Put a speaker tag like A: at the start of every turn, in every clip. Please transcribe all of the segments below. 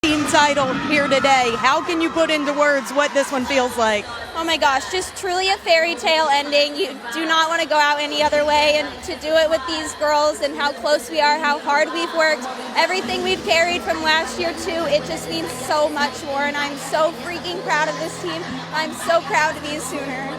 A: team title here today. How can you put into words what this one feels like?
B: Oh my gosh, just truly a fairy tale ending. You do not want to go out any other way, and to do it with these girls and how close we are, how hard we've worked, everything we've carried from last year too, it just means so much more, and I'm so freaking proud of this team. I'm so proud to be a Sooner.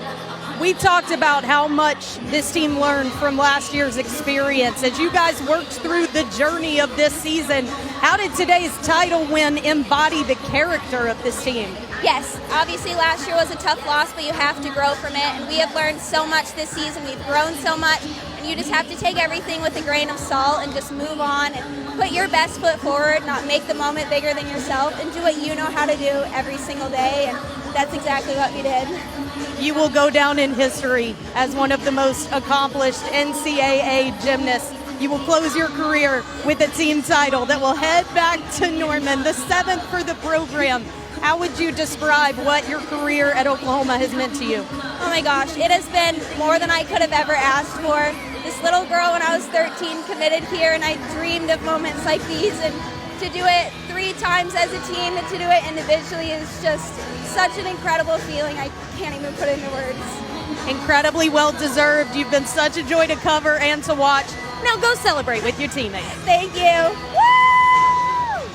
A: We talked about how much this team learned from last year's experience. As you guys worked through the journey of this season, how did today's title win embody the character of this team?
B: Yes, obviously last year was a tough loss, but you have to grow from it, and we have learned so much this season. We've grown so much, and you just have to take everything with a grain of salt and just move on and put your best foot forward, not make the moment bigger than yourself, and do what you know how to do every single day, and that's exactly what we did.
A: You will go down in history as one of the most accomplished NCAA gymnasts. You will close your career with a team title that will head back to Norman, the 7th for the program. How would you describe what your career at Oklahoma has meant to you?
B: Oh my gosh, it has been more than I could have ever asked for. This little girl when I was 13 committed here, and I dreamed of moments like these, and to do it 3 times as a team and to do it individually is just such an incredible feeling. I can't even put it into words.
A: Incredibly well deserved. You've been such a joy to cover and to watch. Now go celebrate with your teammates.
B: Thank you. Woo!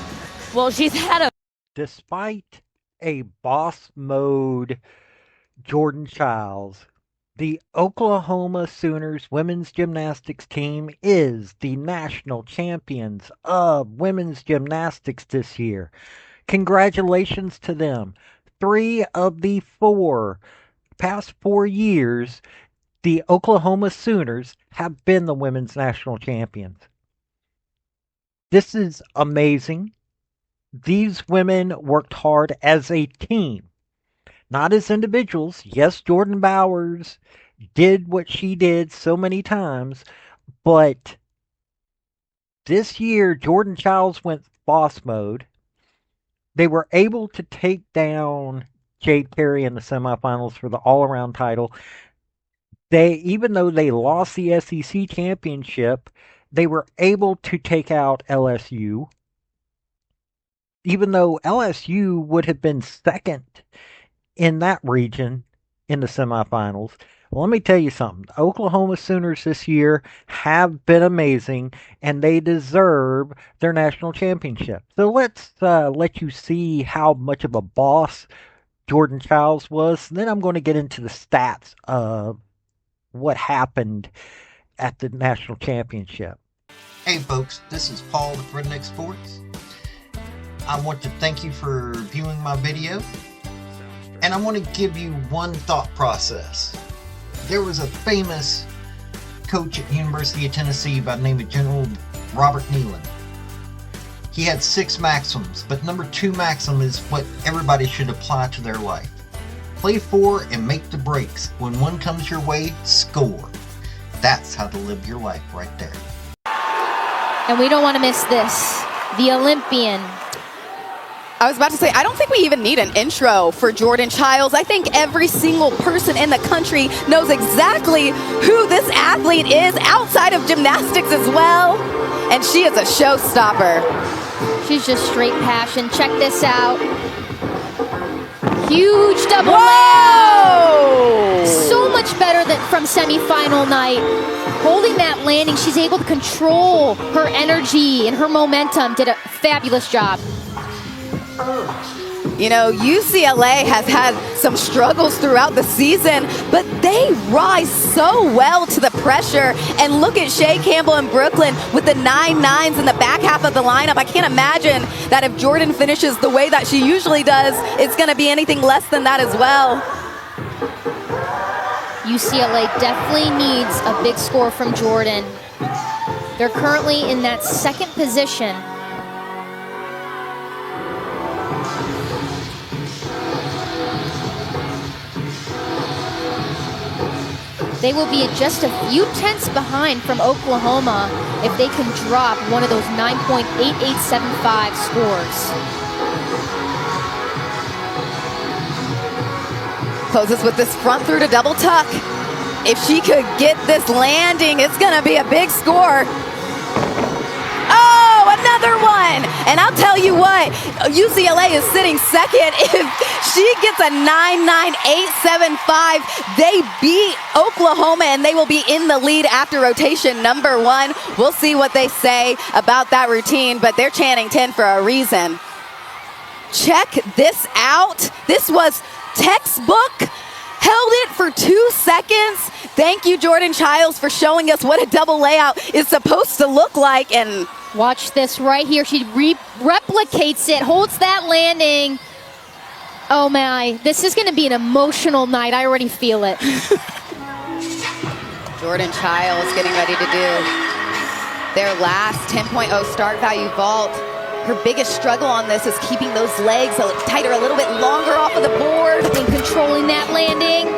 A: Well, she's had a...
C: Despite a boss mode Jordan Chiles, the Oklahoma Sooners women's gymnastics team is the national champions of women's gymnastics this year. Congratulations to them. 3 of the past 4 years, the Oklahoma Sooners have been the women's national champions. This is amazing. These women worked hard as a team, not as individuals. Yes, Jordan Bowers did what she did so many times, but this year Jordan Chiles went boss mode. They were able to take down Jade Carey in the semifinals for the all-around title. Even though they lost the SEC championship, they were able to take out LSU. Even though LSU would have been second in that region in the semifinals. Well, let me tell you something. The Oklahoma Sooners this year have been amazing, and they deserve their national championship. So let's let you see how much of a boss Jordan Chiles was. Then I'm going to get into the stats of what happened at the national championship.
D: Hey folks, this is Paul with Redneck Sports. I want to thank you for viewing my video, and I want to give you one thought process. There was a famous coach at University of Tennessee by the name of General Robert Nealon. He had 6 maxims, but number 2 maxim is what everybody should apply to their life. Play for and make the breaks. When one comes your way, score. That's how to live your life right there.
E: And we don't want to miss this. The Olympian.
F: I was about to say, I don't think we even need an intro for Jordan Chiles. I think every single person in the country knows exactly who this athlete is outside of gymnastics as well. And she is a showstopper.
E: She's just straight passion. Check this out. Huge double land. So much better than from semifinal night. Holding that landing, she's able to control her energy and her momentum. Did a fabulous job.
F: You know, UCLA has had some struggles throughout the season, but they rise so well to the pressure. And look at Shea Campbell in Brooklyn with the 9-9s in the back half of the lineup. I can't imagine that if Jordan finishes the way that she usually does, it's going to be anything less than that as well.
E: UCLA definitely needs a big score from Jordan. They're currently in that 2nd position. They will be just a few tenths behind from Oklahoma if they can drop one of those 9.8875 scores.
F: Closes with this front through to double tuck. If she could get this landing, it's going to be a big score. Oh, another one! And I'll tell you what, UCLA is sitting second. If she gets a 9.9875, they beat Oklahoma and they will be in the lead after rotation number 1. We'll see what they say about that routine, but they're chanting 10 for a reason. Check this out. This was textbook. Held it for 2 seconds. Thank you, Jordan Chiles, for showing us what a double layout is supposed to look like. And
E: watch this right here. She replicates it, holds that landing. Oh my, this is going to be an emotional night. I already feel it.
F: Jordan Chiles getting ready to do their last 10.0 start value vault. Her biggest struggle on this is keeping those legs a little tighter, a little bit longer off of the board.
E: And controlling that landing.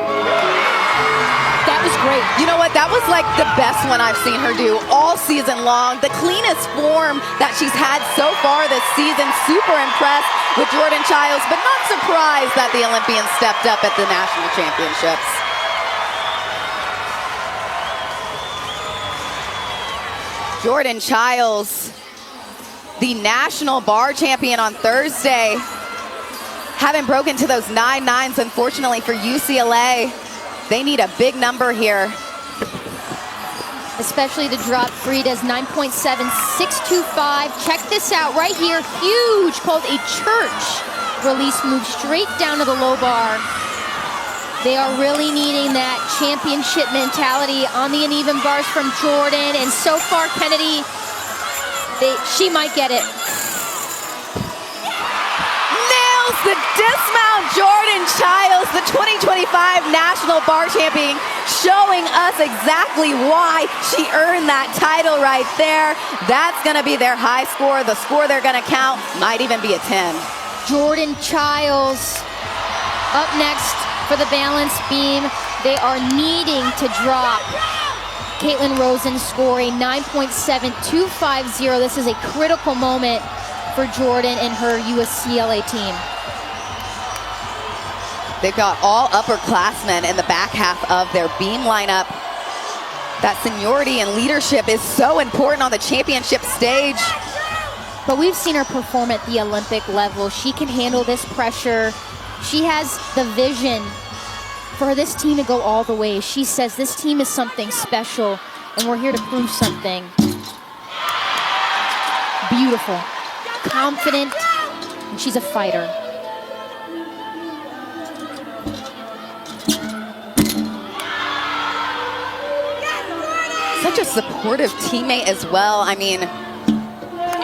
E: That was great.
F: You know what? That was like the best one I've seen her do all season long. The cleanest form that she's had so far this season. Super impressed with Jordan Chiles, but not surprised that the Olympians stepped up at the national championships. Jordan Chiles, the national bar champion on Thursday, haven't broken to those 9.9s, unfortunately, for UCLA. They need a big number here.
E: Especially to drop Frida's 9.7625. Check this out right here. Huge, called a church release move straight down to the low bar. They are really needing that championship mentality on the uneven bars from Jordan. And so far, Kennedy, she might get it.
F: Nails the dismount. Jordan Chiles, the 2025 national bar champion, showing us exactly why she earned that title right there. That's going to be their high score. The score they're going to count might even be a 10.
E: Jordan Chiles up next for the balance beam. They are needing to drop Caitlin Rosen's score, a 9.7250. This is a critical moment for Jordan and her UCLA team.
F: They've got all upperclassmen in the back half of their beam lineup. That seniority and leadership is so important on the championship stage.
E: But we've seen her perform at the Olympic level. She can handle this pressure. She has the vision for this team to go all the way. She says this team is something special, and we're here to prove something. Beautiful, confident, and she's a fighter.
F: Such a supportive teammate as well. I mean,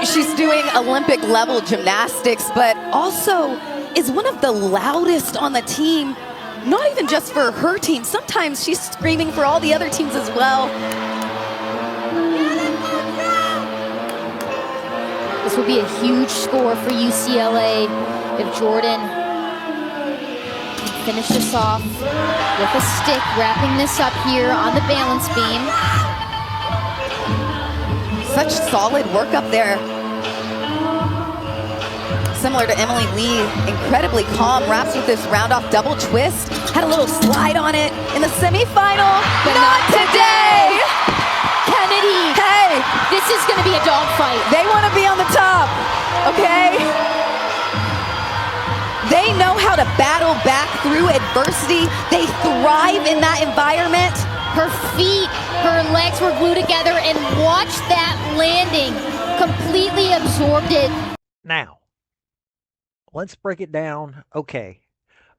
F: she's doing Olympic level gymnastics, but also is one of the loudest on the team. Not even just for her team. Sometimes she's screaming for all the other teams as well.
E: This will be a huge score for UCLA if Jordan can finish this off with a stick, wrapping this up here on the balance beam.
F: Such solid work up there. Similar to Emily Lee, incredibly calm, wraps with this round-off double twist. Had a little slide on it in the semifinal, but not today!
E: Kennedy,
F: Hey,
E: this is going to be a dogfight.
F: they want to be on the top, okay? They know how to battle back through adversity. They thrive in that environment.
E: Her feet, her legs were glued together, and watch that landing. Completely absorbed it.
C: Now, let's break it down. Okay.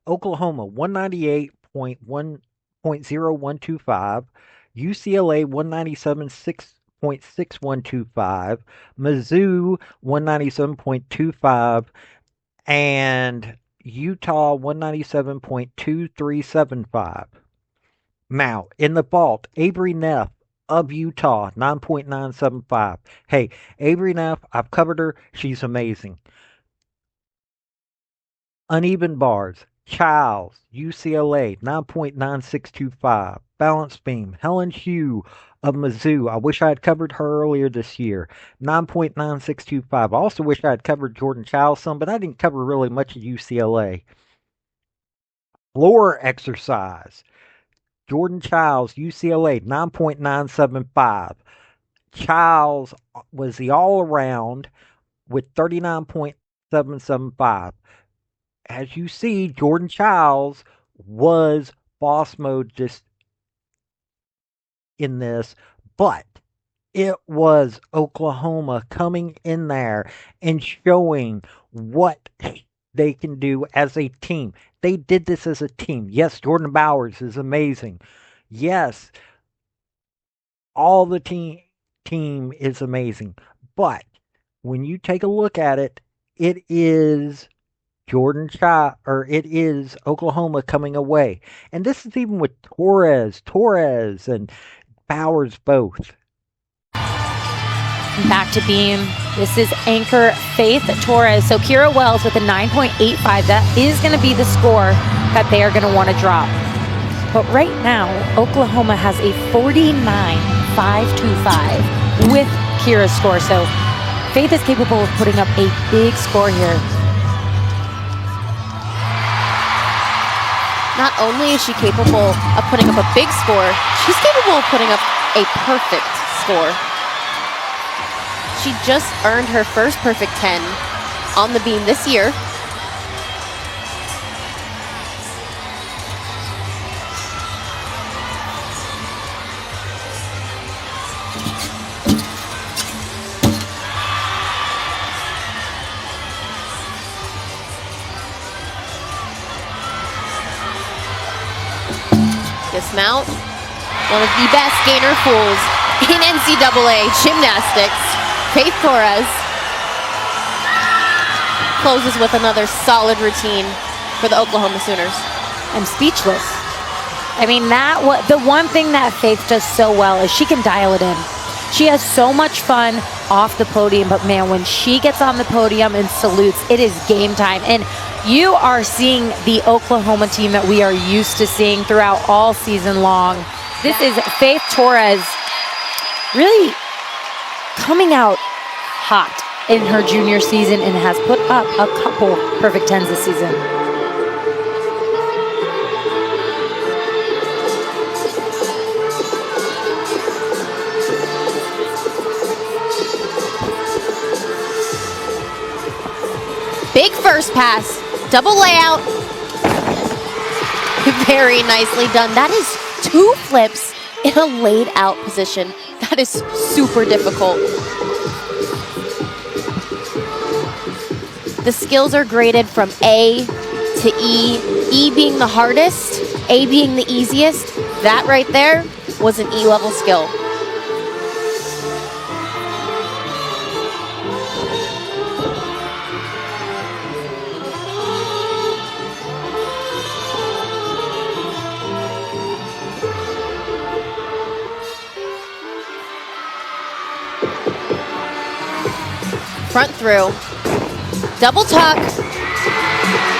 C: Oklahoma 198.0125, UCLA 197.6125, Mizzou 197.25, and Utah 197.2375. Now, in the vault, Avery Neff of Utah, 9.975. Hey, Avery Neff, I've covered her. She's amazing. Uneven bars, Chiles, UCLA, 9.9625. Balance beam, Helen Hugh of Mizzou. I wish I had covered her earlier this year, 9.9625. I also wish I had covered Jordan Chiles some, but I didn't cover really much of UCLA. Floor exercise, Jordan Chiles, UCLA, 9.975. Chiles was the all-around with 39.775. As you see, Jordan Chiles was boss mode just in this, but it was Oklahoma coming in there and showing what they can do as a team. They did this as a team. Yes, Jordan Bowers is amazing. Yes, all the team is amazing. But when you take a look at it, it is it is Oklahoma coming away. And this is even with Torres and Bowers both.
E: Back to beam. This is anchor Faith Torres. So Kira Wells with a 9.85. That is going to be the score that they are going to want to drop. But right now, Oklahoma has a 49.525 with Kira's score. So Faith is capable of putting up a big score here.
G: Not only is she capable of putting up a big score, she's capable of putting up a perfect score. She just earned her first perfect 10 on the beam this year. Dismount, one of the best gainer fools in NCAA gymnastics. Faith Torres closes with another solid routine for the Oklahoma Sooners.
E: I'm speechless. I mean, the one thing that Faith does so well is she can dial it in. She has so much fun off the podium, but man, when she gets on the podium and salutes, it is game time. And you are seeing the Oklahoma team that we are used to seeing throughout all season long. This is Faith Torres really coming out hot in her junior season and has put up a couple perfect 10s this season.
G: Big first pass, double layout. Very nicely done. That is 2 flips in a laid out position. That is super difficult. The skills are graded from A to E, E being the hardest, A being the easiest. That right there was an E-level skill. Front through, double tuck,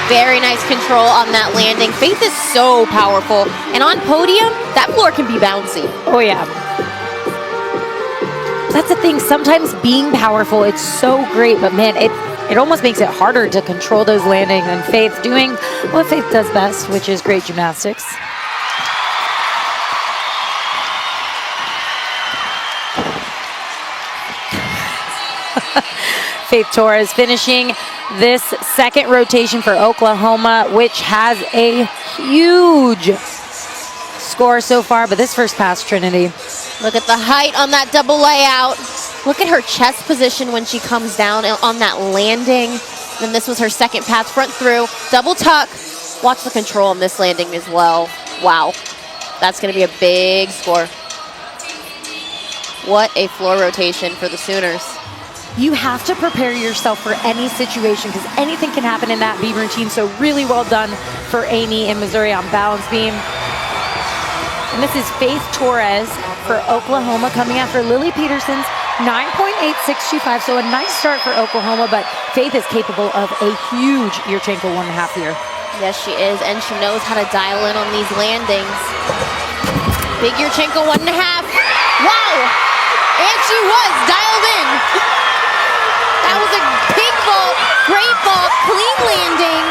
G: very nice control on that landing. Faith is so powerful, and on podium, that floor can be bouncy.
E: Oh yeah. That's the thing, sometimes being powerful, it's so great, but man, it almost makes it harder to control those landings, and Faith doing what Faith does best, which is great gymnastics. Faith Torres finishing this second rotation for Oklahoma, which has a huge score so far, but this first pass, Trinity.
G: Look at the height on that double layout. Look at her chest position when she comes down on that landing. Then this was her second pass, front through, double tuck. Watch the control on this landing as well. Wow, that's gonna be a big score. What a floor rotation for the Sooners.
E: You have to prepare yourself for any situation because anything can happen in that beam routine. So really well done for Amy in Missouri on balance beam. And this is Faith Torres for Oklahoma coming after Lily Peterson's 9.8625. So a nice start for Oklahoma, but Faith is capable of a huge Yurchenko 1.5 here.
G: Yes, she is, and she knows how to dial in on these landings. Big Yurchenko 1.5. Wow! And she was dialed in. That was a big ball, great ball, clean landing.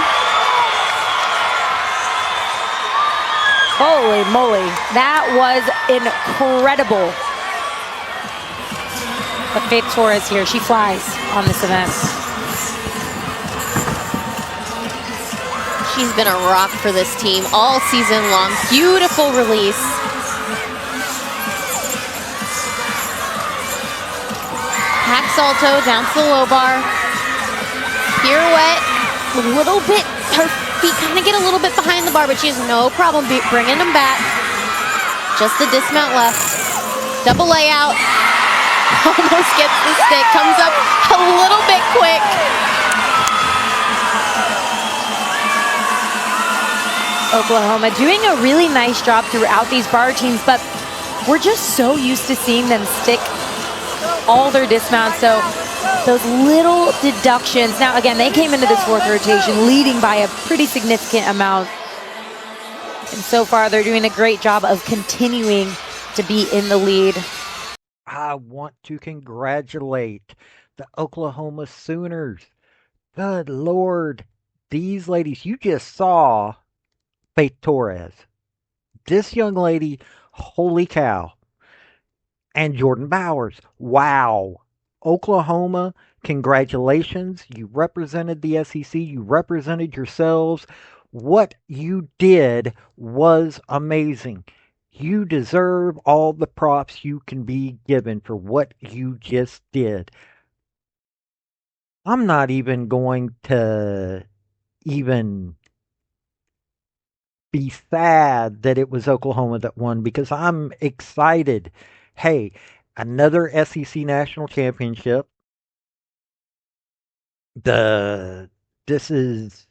E: Holy moly, that was incredible. But Faith Torres here, she flies. on this event.
G: She's been a rock for this team all season long. Beautiful release. Hack salto down to the low bar. Pirouette, a little bit, her feet kind of get a little bit behind the bar, but she has no problem bringing them back. Just a dismount left. Double layout. Almost gets the stick, comes up a little bit quick.
E: Oklahoma doing a really nice job throughout these bar routines, but we're just so used to seeing them stick all their dismounts, so those little deductions. Now, again, they came into this fourth rotation leading by a pretty significant amount, and so far they're doing a great job of continuing to be in the lead.
C: I want to congratulate the Oklahoma Sooners. Good Lord. These ladies, you just saw Faith Torres. This young lady, holy cow. And Jordan Bowers. Wow. Oklahoma, congratulations. You represented the SEC. You represented yourselves. What you did was amazing. You deserve all the props you can be given for what you just did. I'm not even going to even be sad that it was Oklahoma that won because I'm excited. Hey, another SEC national championship. This is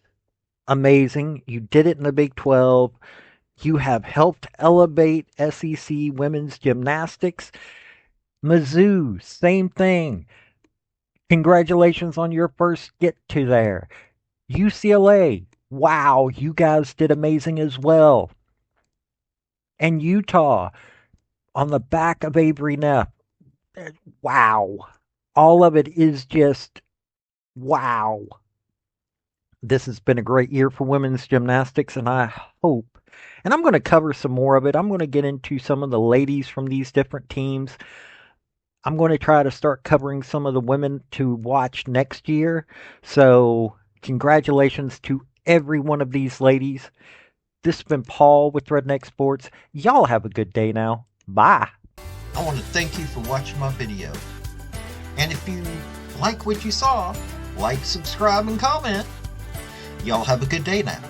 C: amazing. You did it in the Big 12. You have helped elevate SEC women's gymnastics. Mizzou, same thing. Congratulations on your first get to there. UCLA, wow, you guys did amazing as well. And Utah, on the back of Avery Neff, wow. All of it is just wow. This has been a great year for women's gymnastics, and I hope, and I'm going to cover some more of it. I'm going to get into some of the ladies from these different teams. I'm going to try to start covering some of the women to watch next year. So congratulations to every one of these ladies. This has been Paul with Redneck Sports. Y'all have a good day now. Bye.
D: I want to thank you for watching my video. And if you like what you saw, like, subscribe, and comment. Y'all have a good day now.